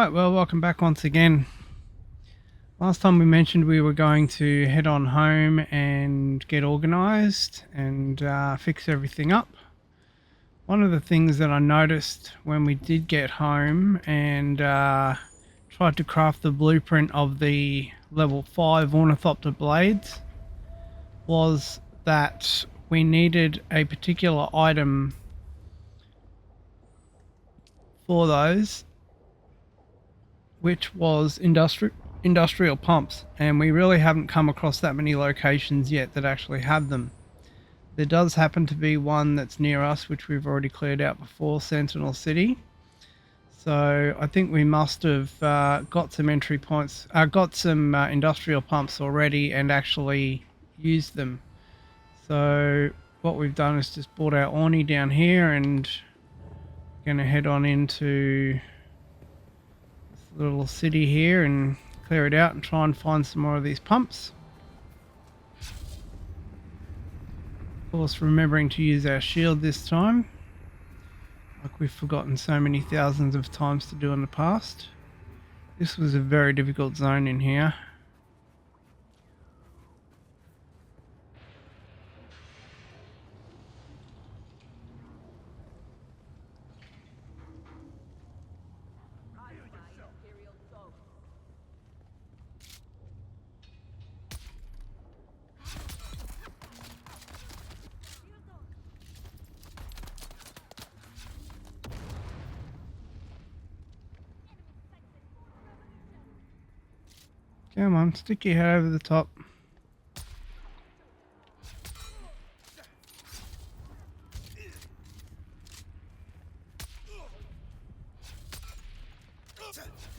Right, well, welcome back once again. Last time we mentioned we were going to head on home and get organised and fix everything up. One of the things that I noticed when we did get home and tried to craft the blueprint of the level 5 Ornithopter blades was that we needed a particular item for those, which was industrial pumps, and we really haven't come across that many locations yet that actually have them. There does happen to be one that's near us, which we've already cleared out before, Sentinel City. So I think we must have got some entry points, got some industrial pumps already and actually used them. So what we've done is just brought our Orny down here and going to head on into this little city here and clear it out and try and find some more of these pumps. Of course, remembering to use our shield this time, like we've forgotten so many thousands of times to do in the past. This was a very difficult zone in here. Come on, stick your head over the top.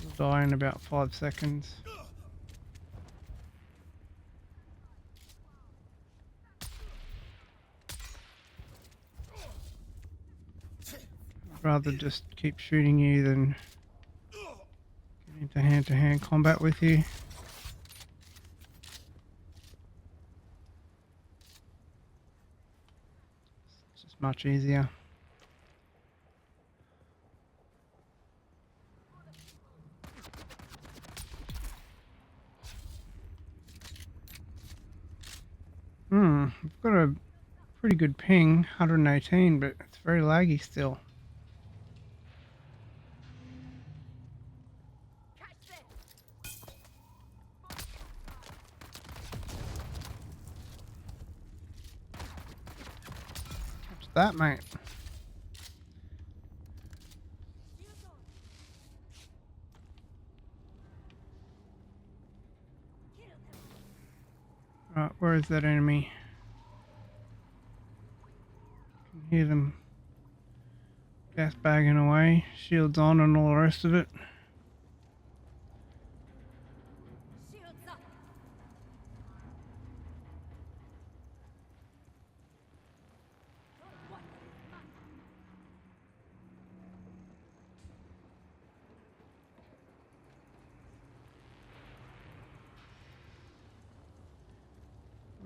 You'll die in about 5 seconds. I'd rather just keep shooting you than get into hand-to-hand combat with you. It's just much easier. I've got a pretty good ping, 118, but it's very laggy still. Catch that, mate. Right, where is that enemy? I can hear them gas bagging away, shields on and all the rest of it.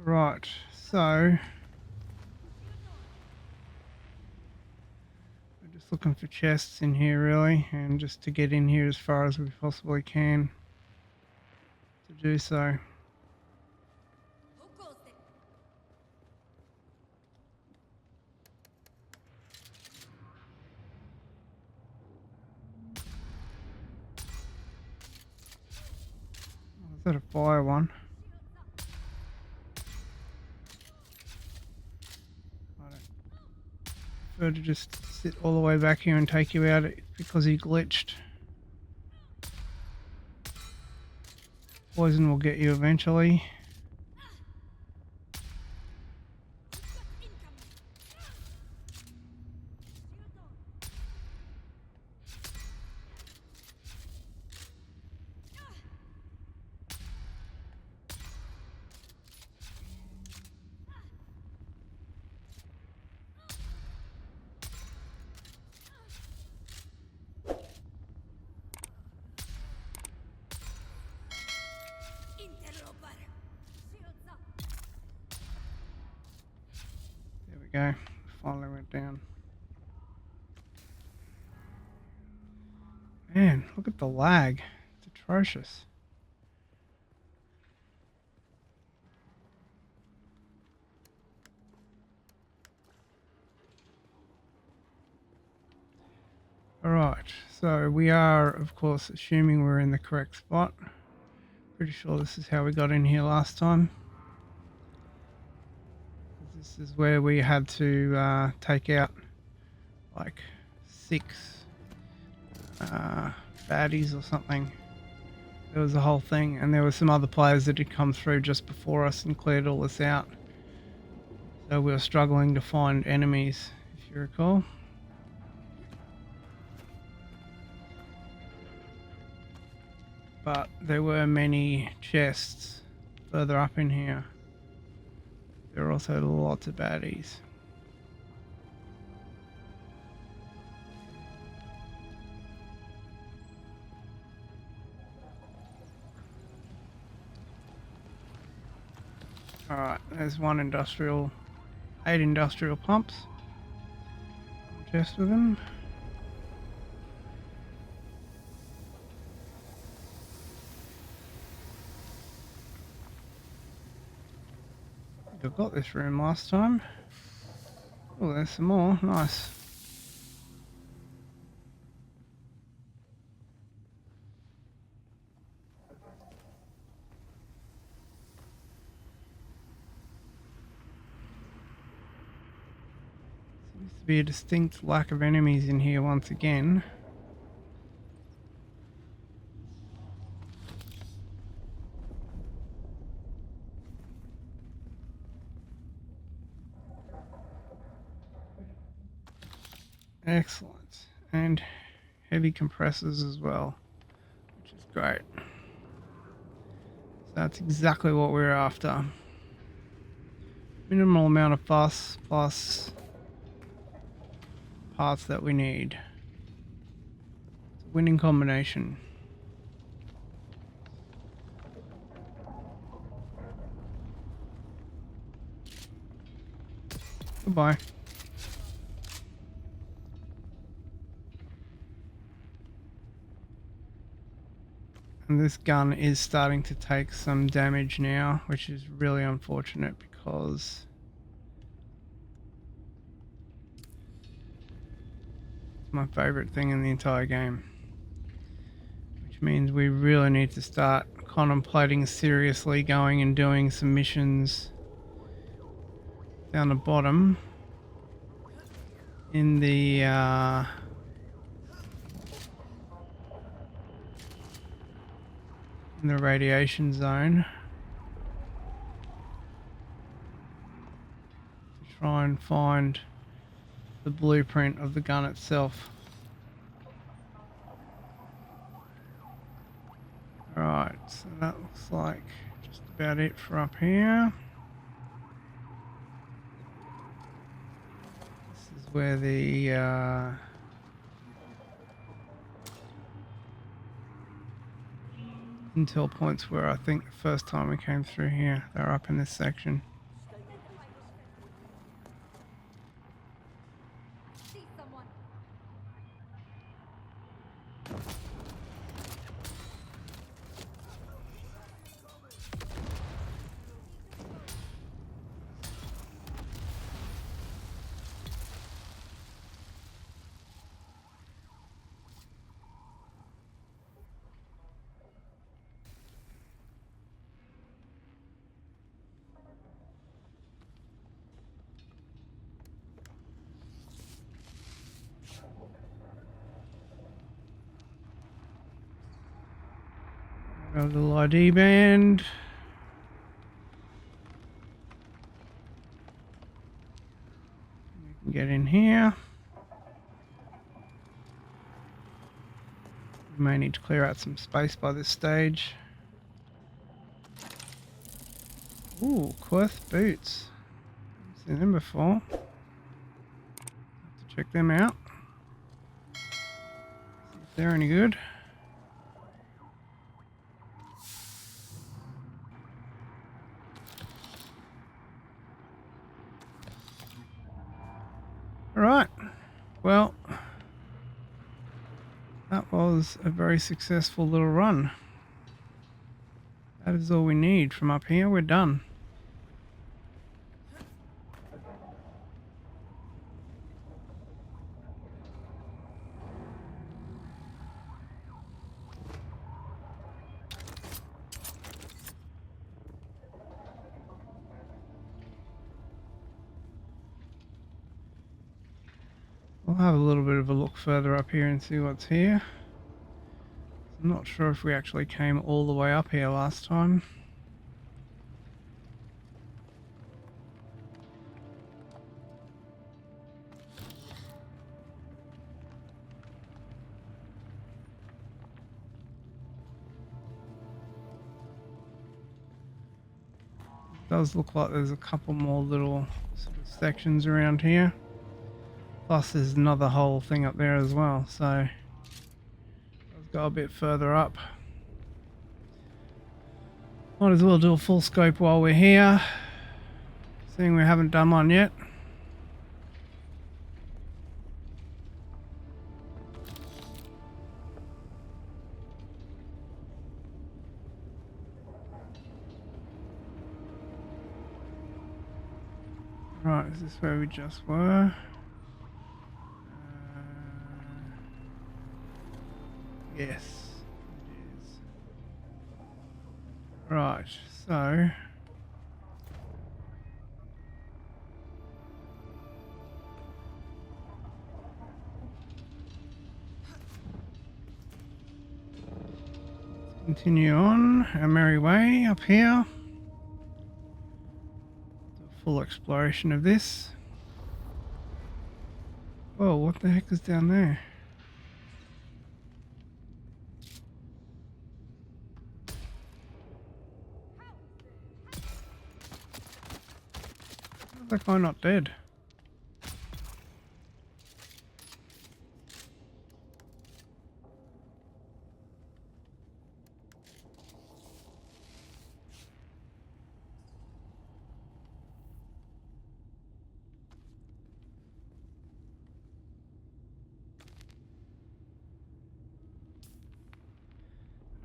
Right, so we're just looking for chests in here really, and just to get in here as far as we possibly can to do so. Oh, is that a fire one? To just sit all the way back here and take you out because he glitched. Poison will get you eventually. Go. Finally went down. Man, look at the lag. It's atrocious. Alright, so we are, of course, assuming we're in the correct spot. Pretty sure this is how we got in here last time. This is where we had to take out like 6 baddies or something. There was a whole thing, and there were some other players that had come through just before us and cleared all this out. So we were struggling to find enemies, if you recall. But there were many chests further up in here. There are also lots of baddies. Alright, there's 8 industrial pumps. Chest with them. I got this room last time. Oh, there's some more. Nice. Seems to be a distinct lack of enemies in here once again. Excellent. And heavy compressors as well, which is great. So that's exactly what we're after. Minimal amount of fuss plus parts that we need. It's a winning combination. Goodbye. And this gun is starting to take some damage now, which is really unfortunate because it's my favorite thing in the entire game. Which means we really need to start contemplating seriously going and doing some missions down the bottom in the radiation zone to try and find the blueprint of the gun itself. Right, so that looks like just about it for up here. This is where the intel points were, I think, the first time we came through here. They're up in this section. Got a little ID band. We can get in here. We may need to clear out some space by this stage. Ooh, Quirth boots. Haven't seen them before. Have to check them out. See if they're any good. Alright, well, that was was a very successful little run. That is all we need from up here. We're done. We'll have a little bit of a look further up here and see what's here. I'm not sure if we actually came all the way up here last time. It does look like there's a couple more little sort of sections around here. Plus there's another whole thing up there as well, so let's go a bit further up. Might as well do a full scope while we're here, seeing we haven't done one yet. Right, is this where we just were? Yes, it is. Right, so continue on our merry way up here. Full exploration of this. Whoa, what the heck is down there? How's that guy not dead?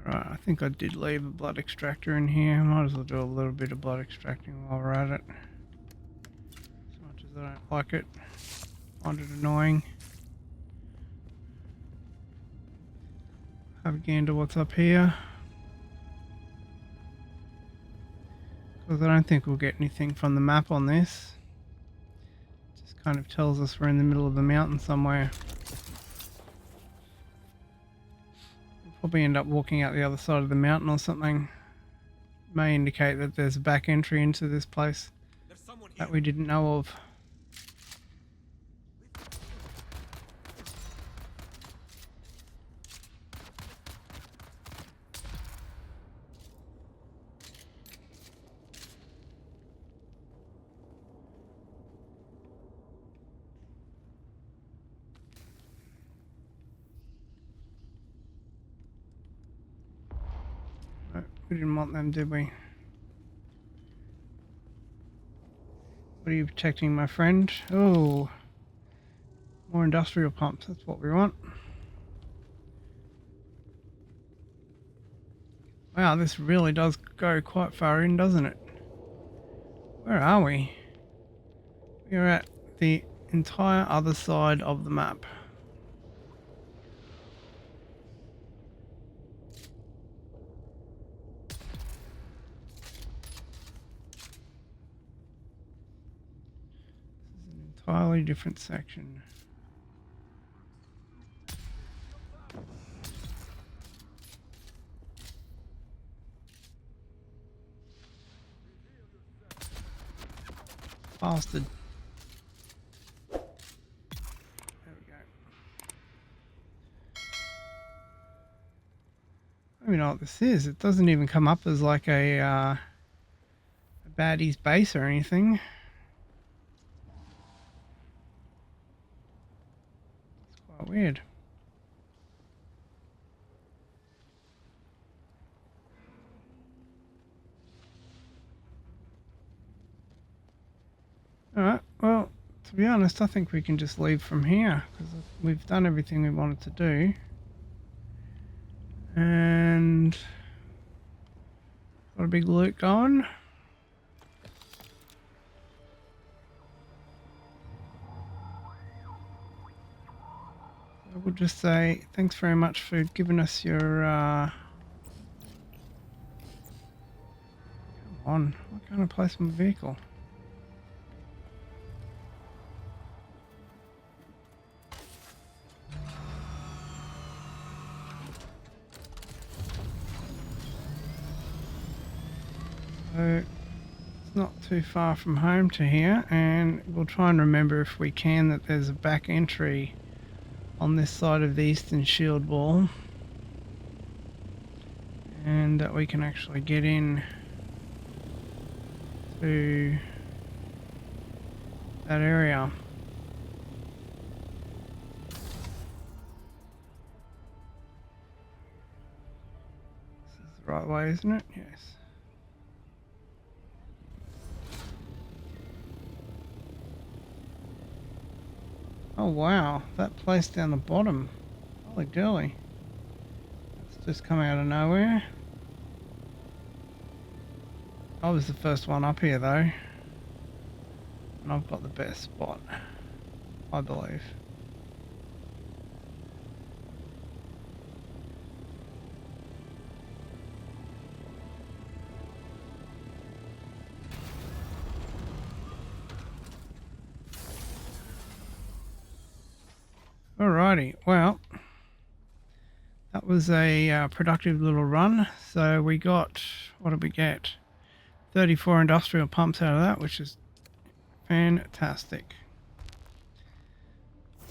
Right, I think I did leave a blood extractor in here. Might as well do a little bit of blood extracting while we're at it. As much as I don't like it. Find it annoying. Have a gander what's up here. Because I don't think we'll get anything from the map on this. It just kind of tells us we're in the middle of the mountain somewhere. Probably end up walking out the other side of the mountain or something. May indicate that there's a back entry into this place that we didn't know of. We didn't want them, did we? What are you protecting, my friend? Oh, more industrial pumps. That's what we want. Wow, this really does go quite far in, doesn't it? Where are we? We're at the entire other side of the map. Entirely different section. Bastard. There we go. I don't even know what this is. It doesn't even come up as like a baddie's base or anything. Weird. Alright, well, to be honest, I think we can just leave from here because we've done everything we wanted to do. And got a big loot going. I will just say thanks very much for giving us your come on, why can't I place my vehicle? So it's not too far from home to here, and we'll try and remember if we can that there's a back entry on this side of the eastern shield wall, and that we can actually get in to that area. This is the right way, isn't it? Yes. Oh wow, that place down the bottom. Holy dooly. It's just come out of nowhere. I was the first one up here though. And I've got the best spot, I believe. Alrighty, well, that was a productive little run. So we got, what did we get? 34 industrial pumps out of that, which is fantastic.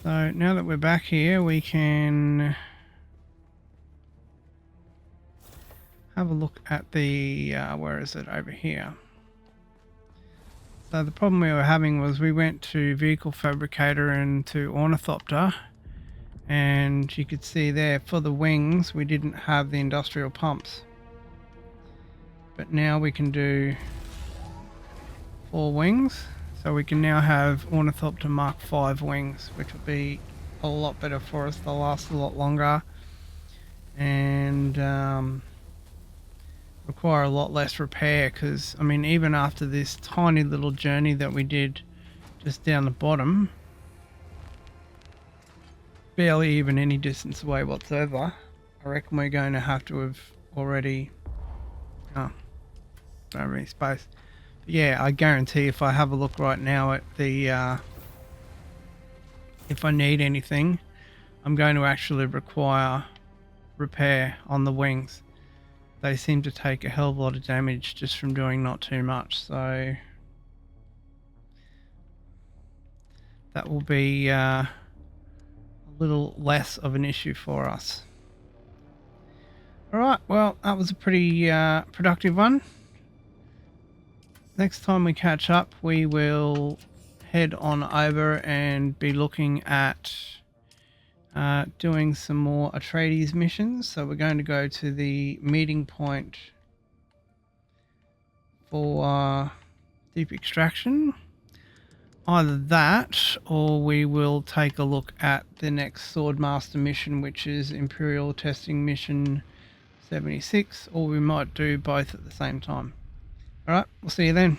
So now that we're back here, we can have a look at the, where is it, over here. So the problem we were having was we went to Vehicle Fabricator and to Ornithopter, and you could see there for the wings we didn't have the industrial pumps. But now we can do 4 wings. So we can now have Ornithopter Mark 5 wings, which will be a lot better for us. They'll last a lot longer and require a lot less repair, because I mean, even after this tiny little journey that we did just down the bottom, barely even any distance away whatsoever, I reckon we're going to have to have already don't have any space. But yeah, I guarantee if I have a look right now at the if I need anything, I'm going to actually require repair on the wings. They seem to take a hell of a lot of damage just from doing not too much, so that will be a little less of an issue for us. Alright, well, that was a pretty productive one. Next time we catch up, we will head on over and be looking at doing some more Atreides missions. So we're going to go to the meeting point for deep extraction. Either that, or we will take a look at the next Swordmaster mission, which is Imperial Testing Mission 76, or we might do both at the same time. Alright, we'll see you then.